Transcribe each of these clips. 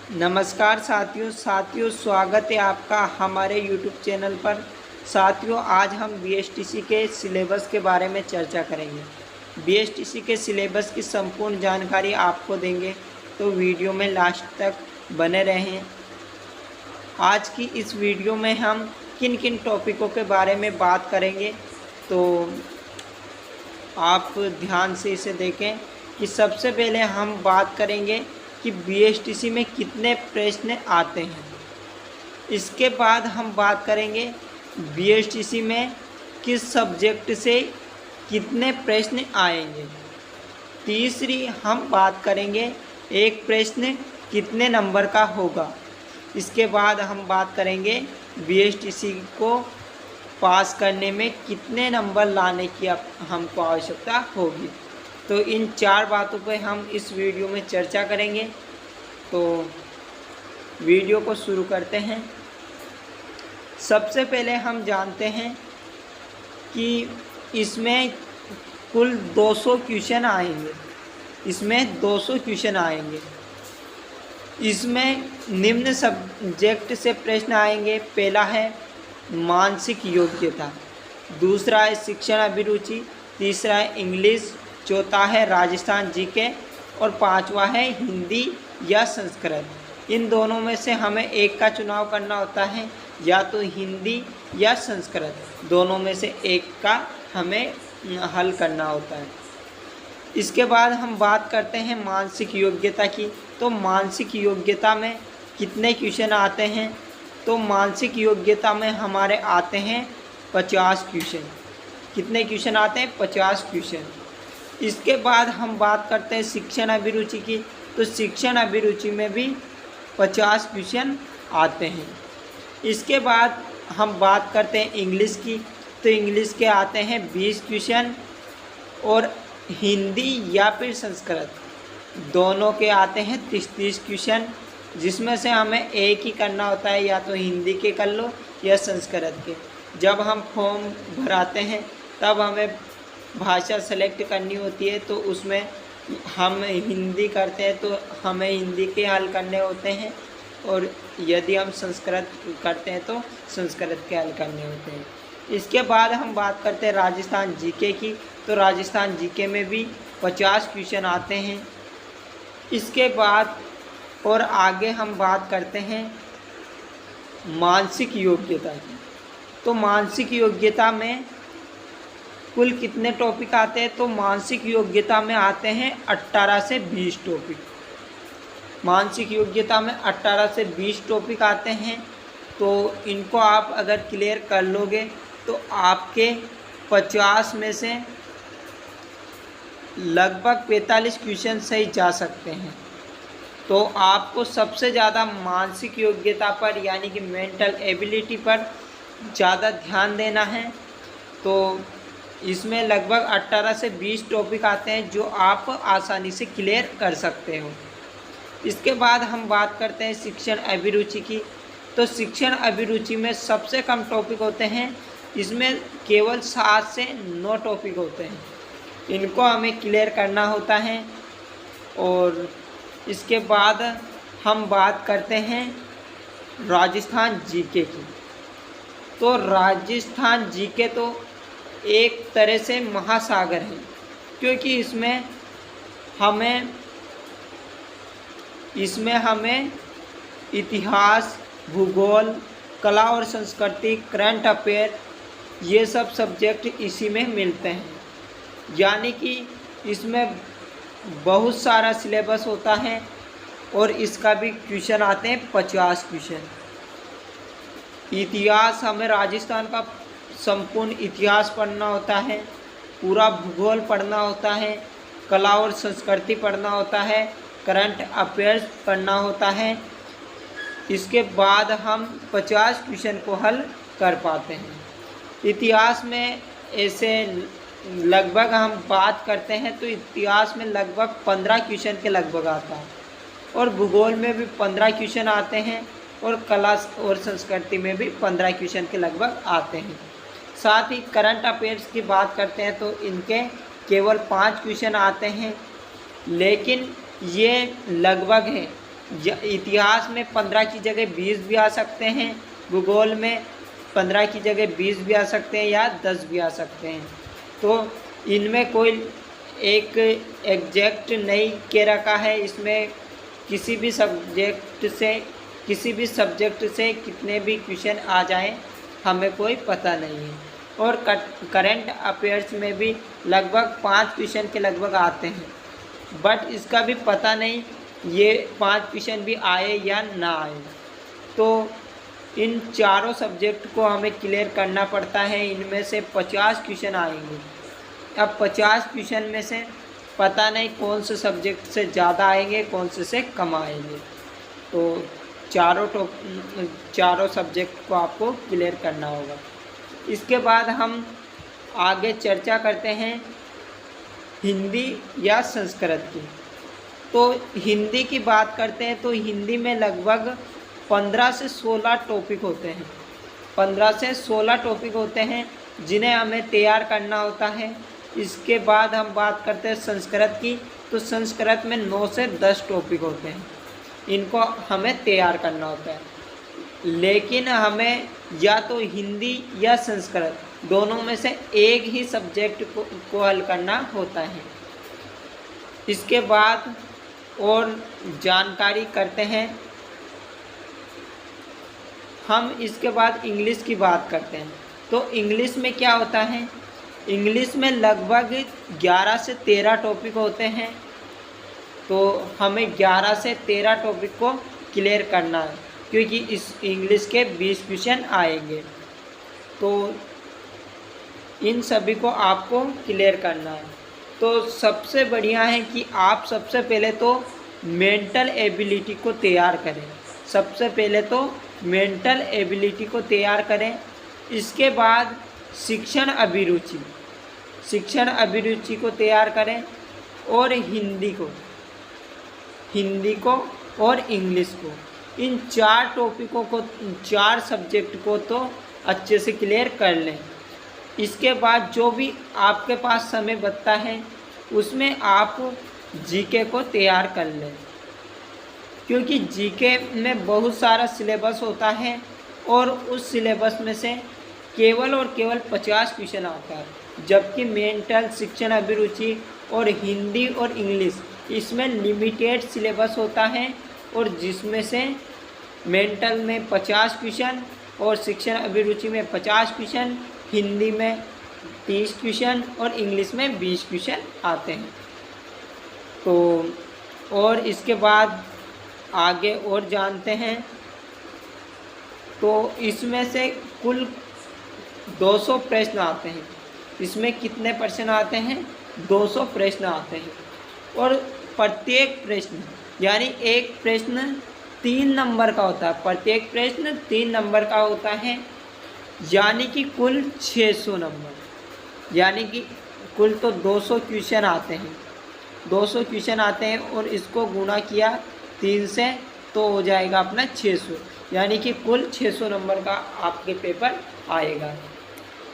नमस्कार साथियों स्वागत है आपका हमारे YouTube चैनल पर। साथियों, आज हम BSTC के सिलेबस के बारे में चर्चा करेंगे। BSTC के सिलेबस की संपूर्ण जानकारी आपको देंगे, तो वीडियो में लास्ट तक बने रहें। आज की इस वीडियो में हम किन किन टॉपिकों के बारे में बात करेंगे, तो आप ध्यान से इसे देखें कि सबसे पहले हम बात करेंगे कि BSTC में कितने प्रश्न आते हैं। इसके बाद हम बात करेंगे BSTC में किस सब्जेक्ट से कितने प्रश्न आएंगे। तीसरी हम बात करेंगे एक प्रश्न कितने नंबर का होगा। इसके बाद हम बात करेंगे BSTC को पास करने में कितने नंबर लाने की हमको आवश्यकता होगी। तो इन चार बातों पे हम इस वीडियो में चर्चा करेंगे। तो वीडियो को शुरू करते हैं। सबसे पहले हम जानते हैं कि इसमें कुल 200 क्वेश्चन आएंगे। इसमें निम्न सब्जेक्ट से प्रश्न आएंगे। पहला है मानसिक योग्यता, दूसरा है शिक्षण अभिरुचि, तीसरा है इंग्लिश, चौथा है राजस्थान जीके और पांचवा है हिंदी या संस्कृत। इन दोनों में से हमें एक का चुनाव करना होता है, या तो हिंदी या संस्कृत, दोनों में से एक का हमें हल करना होता है। इसके बाद हम बात करते हैं मानसिक योग्यता की। तो मानसिक योग्यता में कितने क्वेश्चन आते हैं, तो मानसिक योग्यता में हमारे आते हैं 50 क्वेश्चन। कितने क्वेश्चन आते हैं? 50 क्वेश्चन। इसके बाद हम बात करते हैं शिक्षण अभिरुचि की। तो शिक्षण अभिरुचि में भी 50 क्वेश्चन आते हैं। इसके बाद हम बात करते हैं इंग्लिश की। तो इंग्लिश के आते हैं 20 क्वेश्चन और हिंदी या फिर संस्कृत दोनों के आते हैं 30 क्वेश्चन, जिसमें से हमें एक ही करना होता है, या तो हिंदी के कर लो या संस्कृत के। जब हम फॉर्म भराते हैं तब हमें भाषा सेलेक्ट करनी होती है, तो उसमें हम हिंदी करते हैं तो हमें हिंदी के हल करने होते हैं, और यदि हम संस्कृत करते हैं तो संस्कृत के हल करने होते हैं। इसके बाद हम बात करते हैं राजस्थान जीके की। तो राजस्थान जीके में भी 50 क्वेश्चन आते हैं। इसके बाद और आगे हम बात करते हैं मानसिक योग्यता की। तो मानसिक योग्यता में कुल कितने टॉपिक आते हैं, तो मानसिक योग्यता में आते हैं 18 से 20 टॉपिक। मानसिक योग्यता में 18 से 20 टॉपिक आते हैं। तो इनको आप अगर क्लियर कर लोगे तो आपके 50 में से लगभग 45 क्वेश्चन सही जा सकते हैं। तो आपको सबसे ज़्यादा मानसिक योग्यता पर, यानी कि मेंटल एबिलिटी पर ज़्यादा ध्यान देना है। तो इसमें लगभग 18 से 20 टॉपिक आते हैं जो आप आसानी से क्लियर कर सकते हो। इसके बाद हम बात करते हैं शिक्षण अभिरुचि की। तो शिक्षण अभिरुचि में सबसे कम टॉपिक होते हैं। इसमें केवल 7 से 9 टॉपिक होते हैं। इनको हमें क्लियर करना होता है। और इसके बाद हम बात करते हैं राजस्थान जीके की। तो राजस्थान जीके तो एक तरह से महासागर है, क्योंकि इसमें हमें इतिहास, भूगोल, कला और संस्कृति, करंट अफेयर, ये सब सब्जेक्ट इसी में मिलते हैं। यानी कि इसमें बहुत सारा सिलेबस होता है और इसका भी क्वेश्चन आते हैं 50 क्वेश्चन। इतिहास, हमें राजस्थान का संपूर्ण इतिहास पढ़ना होता है, पूरा भूगोल पढ़ना होता है, कला और संस्कृति पढ़ना होता है, करंट अफेयर्स पढ़ना होता है। इसके बाद हम 50 क्वेश्चन को हल कर पाते हैं। इतिहास में ऐसे लगभग हम बात करते हैं तो इतिहास में लगभग 15 क्वेश्चन के लगभग आता है, और भूगोल में भी 15 क्वेश्चन आते हैं, और कला और संस्कृति में भी 15 क्वेश्चन के लगभग आते हैं। साथ ही करंट अफेयर्स की बात करते हैं तो इनके केवल 5 क्वेश्चन आते हैं, लेकिन ये लगभग है, इतिहास में 15 की जगह 20 भी आ सकते हैं, भूगोल में 15 की जगह 20 भी आ सकते हैं या 10 भी आ सकते हैं। तो इनमें कोई एक एग्जैक्ट नहीं के रखा है। इसमें किसी भी सब्जेक्ट से कितने भी क्वेश्चन आ जाएं हमें कोई पता नहीं है। और करंट अफेयर्स में भी लगभग 5 क्वेश्चन के लगभग आते हैं, बट इसका भी पता नहीं ये 5 क्वेश्चन भी आए या ना आए। तो इन चारों सब्जेक्ट को हमें क्लियर करना पड़ता है। इनमें से 50 क्वेश्चन आएंगे। अब 50 क्वेश्चन में से पता नहीं कौन से सब्जेक्ट से ज़्यादा आएंगे, कौन से कम आएंगे। तो चारों सब्जेक्ट को आपको क्लियर करना होगा। इसके बाद हम आगे चर्चा करते हैं हिंदी या संस्कृत की। तो हिंदी की बात करते हैं तो हिंदी में लगभग 15 से 16 टॉपिक होते हैं। 15 से 16 टॉपिक होते हैं जिन्हें हमें तैयार करना होता है। इसके बाद हम बात करते हैं संस्कृत की। तो संस्कृत में 9 से 10 टॉपिक होते हैं, इनको हमें तैयार करना होता है। लेकिन हमें या तो हिंदी या संस्कृत दोनों में से एक ही सब्जेक्ट को हल करना होता है। इसके बाद और जानकारी करते हैं हम। इसके बाद इंग्लिश की बात करते हैं। तो इंग्लिश में क्या होता है, इंग्लिश में लगभग 11 से 13 टॉपिक होते हैं। तो हमें 11 से 13 टॉपिक को क्लियर करना है, क्योंकि इस इंग्लिश के 20 क्वेश्चन आएंगे। तो इन सभी को आपको क्लियर करना है। तो सबसे बढ़िया है कि आप सबसे पहले तो मेंटल एबिलिटी को तैयार करें। सबसे पहले तो मेंटल एबिलिटी को तैयार करें। इसके बाद शिक्षण अभिरुचि को तैयार करें। और हिंदी को और इंग्लिश को, इन 4 टॉपिकों को, 4 सब्जेक्ट को तो अच्छे से क्लियर कर लें। इसके बाद जो भी आपके पास समय बचता है उसमें आप जीके को तैयार कर लें, क्योंकि जीके में बहुत सारा सिलेबस होता है और उस सिलेबस में से केवल और केवल 50 क्वेश्चन आता है। जबकि मेंटल, शिक्षण अभिरुचि और हिंदी और इंग्लिश इसमें लिमिटेड सिलेबस होता है, और जिसमें से मेंटल में 50 क्वेश्चन और शिक्षण अभिरुचि में 50 क्वेश्चन, हिंदी में 30 क्वेश्चन और इंग्लिश में 20 क्वेश्चन आते हैं। तो और इसके बाद आगे और जानते हैं। तो इसमें से कुल 200 प्रश्न आते हैं। इसमें कितने प्रश्न आते हैं? 200 प्रश्न आते हैं। और प्रत्येक प्रश्न यानी एक प्रश्न 3 नंबर का होता है। प्रत्येक प्रश्न 3 नंबर का होता है, यानी कि कुल 600 नंबर। यानी कि कुल तो 200 क्वेश्चन आते हैं। 200 क्वेश्चन आते हैं और इसको गुणा किया 3 से तो हो जाएगा अपना 600, यानी कि कुल 600 नंबर का आपके पेपर आएगा।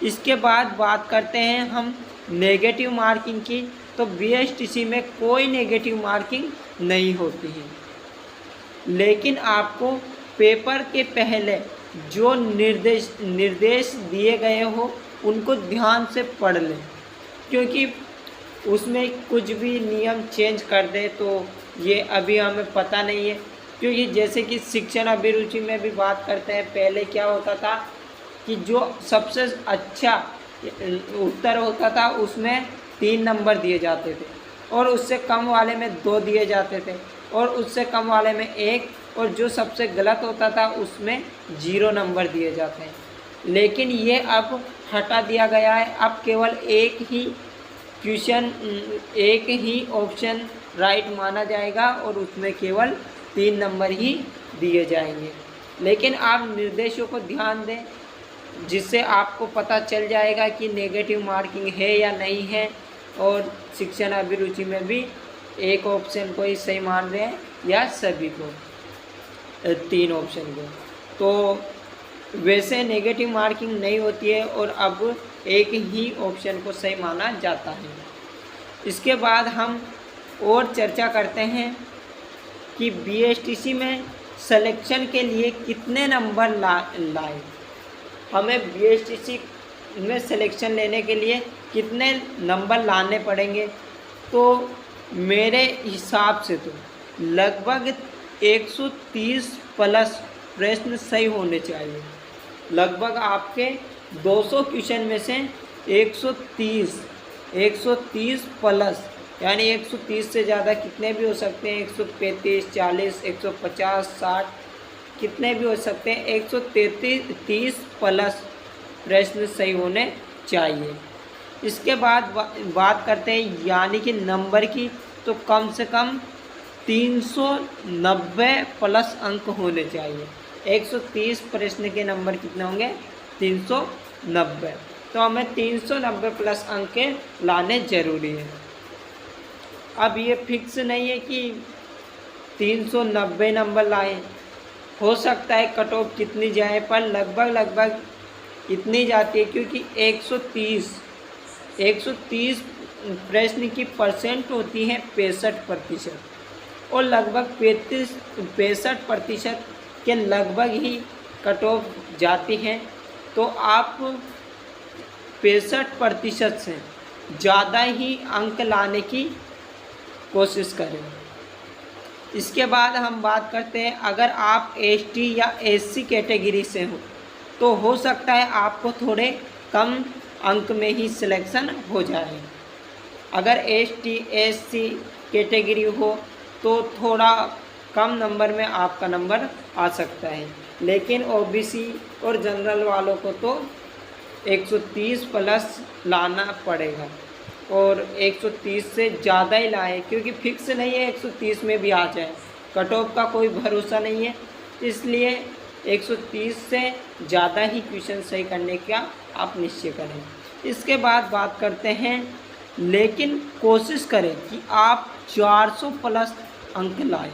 इसके बाद बात करते हैं हम नेगेटिव मार्किंग की। तो बीएसटीसी में कोई नेगेटिव मार्किंग नहीं होती है, लेकिन आपको पेपर के पहले जो निर्देश दिए गए हो उनको ध्यान से पढ़ लें, क्योंकि उसमें कुछ भी नियम चेंज कर दे तो ये अभी हमें पता नहीं है। क्योंकि जैसे कि शिक्षण अभिरुचि में भी बात करते हैं, पहले क्या होता था कि जो सबसे अच्छा उत्तर होता था उसमें 3 नंबर दिए जाते थे, और उससे कम वाले में 2 दिए जाते थे, और उससे कम वाले में 1, और जो सबसे गलत होता था उसमें 0 नंबर दिए जाते हैं। लेकिन ये अब हटा दिया गया है। अब केवल एक ही ऑप्शन राइट माना जाएगा और उसमें केवल 3 नंबर ही दिए जाएंगे। लेकिन आप निर्देशों को ध्यान दें, जिससे आपको पता चल जाएगा कि नेगेटिव मार्किंग है या नहीं है। और शिक्षण अभिरुचि में भी एक ऑप्शन को ही सही मान रहे हैं या सभी को, 3 ऑप्शन को। तो वैसे नेगेटिव मार्किंग नहीं होती है और अब एक ही ऑप्शन को सही माना जाता है। इसके बाद हम और चर्चा करते हैं कि बीएसटीसी में सिलेक्शन के लिए कितने नंबर लाए, हमें बीएसटीसी में सिलेक्शन लेने के लिए कितने नंबर लाने पड़ेंगे। तो मेरे हिसाब से तो लगभग 130 प्लस प्रश्न सही होने चाहिए। लगभग आपके 200 क्वेश्चन में से 130 प्लस, यानी 130 से ज़्यादा कितने भी हो सकते हैं, 135, 40, 150, 60 कितने भी हो सकते हैं, 133 प्लस प्रश्न सही होने चाहिए। इसके बाद बात करते हैं यानी कि नंबर की, तो कम से कम 390 प्लस अंक होने चाहिए। 130 प्रश्न के नंबर कितने होंगे, 390। तो हमें 390 प्लस अंक के लाने ज़रूरी है। अब ये फिक्स नहीं है कि 390 नंबर लाएं, हो सकता है कट ऑफ कितनी जाए, पर लगभग इतनी जाती है, क्योंकि 130 प्रश्न की परसेंट होती है 65%, और लगभग 65% के लगभग ही कट ऑफ जाती हैं। तो आप 65% से ज़्यादा ही अंक लाने की कोशिश करें। इसके बाद हम बात करते हैं, अगर आप एसटी या एससी कैटेगरी से हो तो हो सकता है आपको थोड़े कम अंक में ही सिलेक्शन हो जाए। अगर एसटी एससी कैटेगरी हो तो थोड़ा कम नंबर में आपका नंबर आ सकता है, लेकिन ओबीसी और जनरल वालों को तो 130 प्लस लाना पड़ेगा, और 130 से ज़्यादा ही लाए, क्योंकि फिक्स नहीं है 130 में भी आ जाए, कट ऑफ का कोई भरोसा नहीं है। इसलिए 130 से ज़्यादा ही क्वेश्चन सही करने का आप निश्चय करें। इसके बाद बात करते हैं, लेकिन कोशिश करें कि आप 400 प्लस अंक लाएं।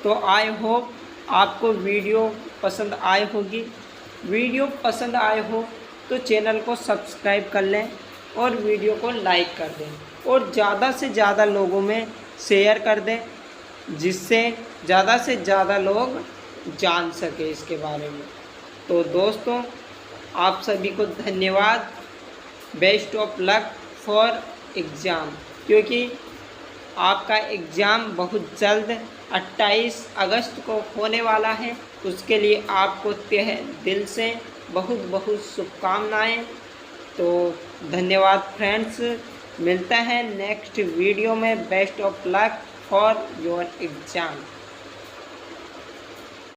तो आई होप आपको वीडियो पसंद आई होगी। वीडियो पसंद आए हो तो चैनल को सब्सक्राइब कर लें और वीडियो को लाइक कर दें, और ज़्यादा से ज़्यादा लोगों में शेयर कर दें, जिससे ज़्यादा से ज़्यादा लोग जान सके इसके बारे में। तो दोस्तों, आप सभी को धन्यवाद। Best of luck for exam, क्योंकि आपका एग्ज़ाम बहुत जल्द 28 अगस्त को होने वाला है। उसके लिए आपको तहे दिल से बहुत बहुत शुभकामनाएं। तो धन्यवाद फ्रेंड्स, मिलता है नेक्स्ट वीडियो में। Best of luck for your exam.